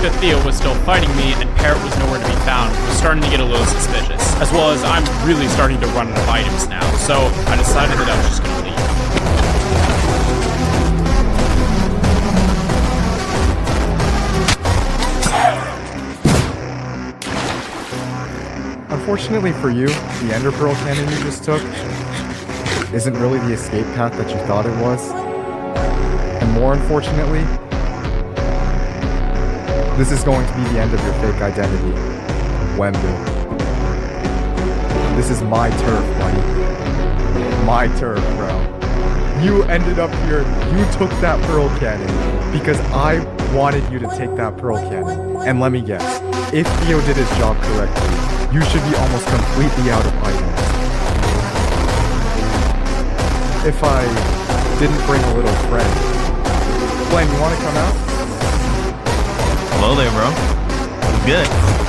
that Theo was still fighting me and Parrot was nowhere to be found was starting to get a little suspicious, as well as I'm really starting to run out of items now, so I decided that I was just going to leave. Unfortunately for you, the Ender Pearl Cannon you just took isn't really the escape path that you thought it was. And more unfortunately, this is going to be the end of your fake identity, Wemmbus. This is my turf, buddy. My turf, bro. You ended up here, you took that Pearl Cannon because I wanted you to take that Pearl Cannon. And let me guess, if Theo did his job correctly, you should be almost completely out of items. If I didn't bring a little friend. Flame, you want to come out? Hello there, bro. Good.